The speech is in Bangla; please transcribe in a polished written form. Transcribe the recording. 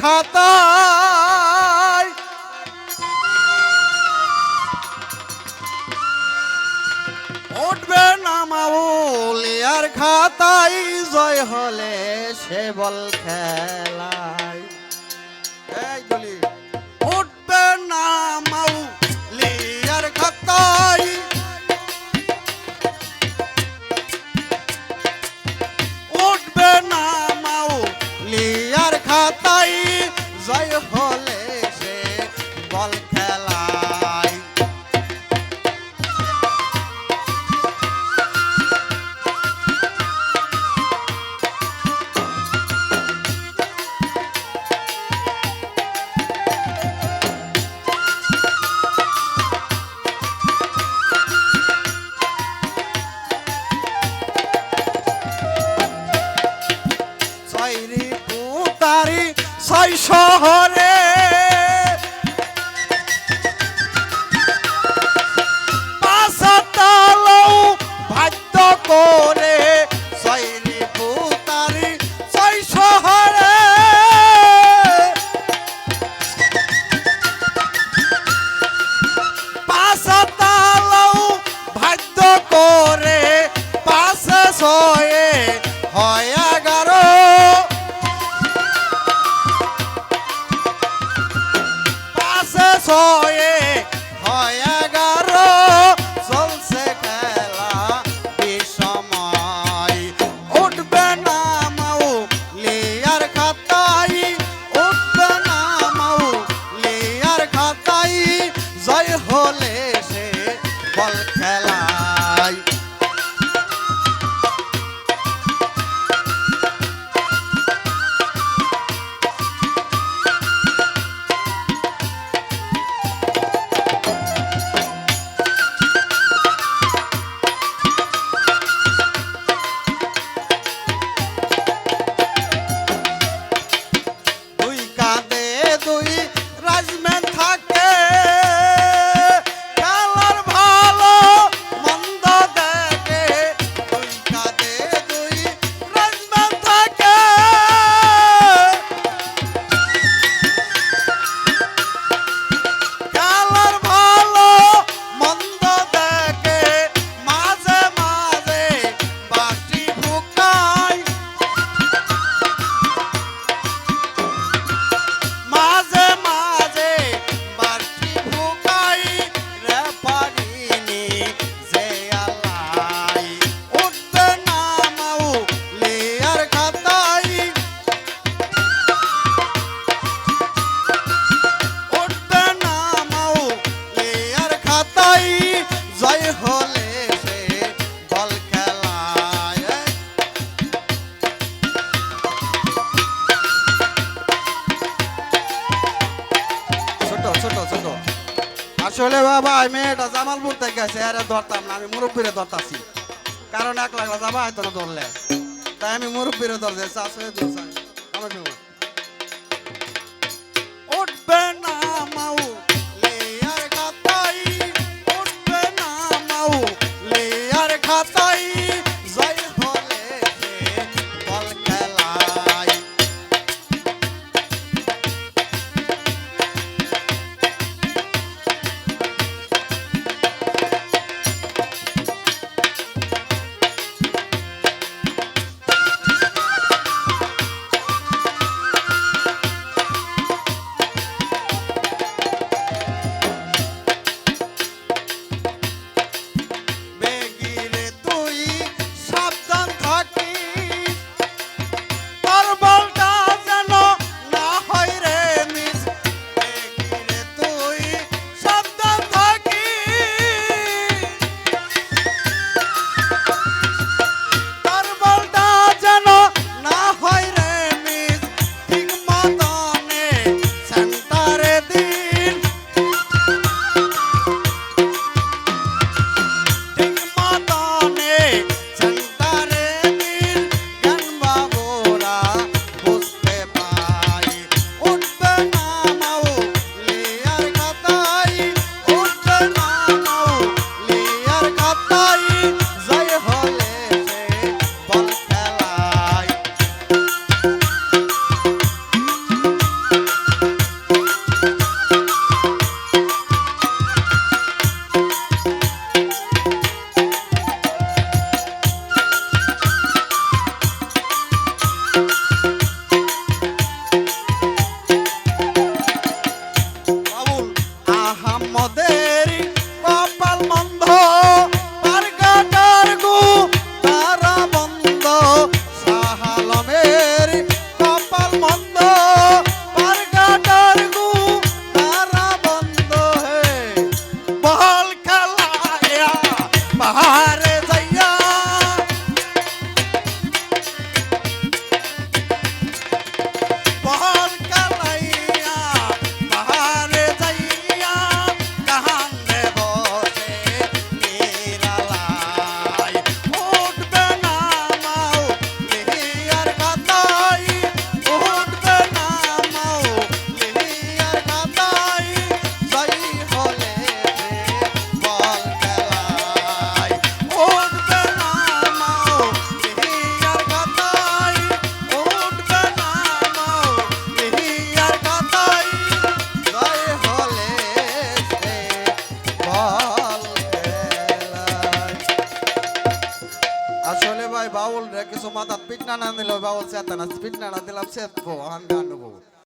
খাতায় উঠবে না মাউলিয়ার খাতায় জয় হলে সে বল খেলায় এই দলি উঠবে না মাউলিয়ার খাতায় উঠবে না মাউলিয়ার খাতায় জয় হলে সে বল খেলায় ছয়রি পুতারি ছয় শহরে পাঁচতালও ভাগ্য করে ছয়রি পুতারি ছয় শহরে পাঁচতালও ভাগ্য করে পাঁচে ছয়ে হয় 11 ছয়ে হয় 11 চলছে খেলা বিষময় উঠবে না মাউলিয়ার খাতায় উঠবে না মাউলিয়ার খাতায় জয় হলে সে বল খেলায় জয় হলে সে বল খেলায় ছোট ছোট ছোট আসলে বাবা আমি এটা জামালপুর থেকে গেছে আরে ধরতাম না আমি মুরব্বীরে ধরতাছি কারণ 1 লাখ যাবা হয়তো না ধরলে তাই আমি মুরব্বীরে ধরতে আসলে উঠবে না মাউলিয়ার খাতায় উঠবে না মাউলিয়ার খাতায় জয় হলে সে বল খেলায় বাউল রে কিছু মাথাত পিটনা না দিলে বাউল চেতা না পিটনা না দিলাম চেতবো হান্ডা আনবো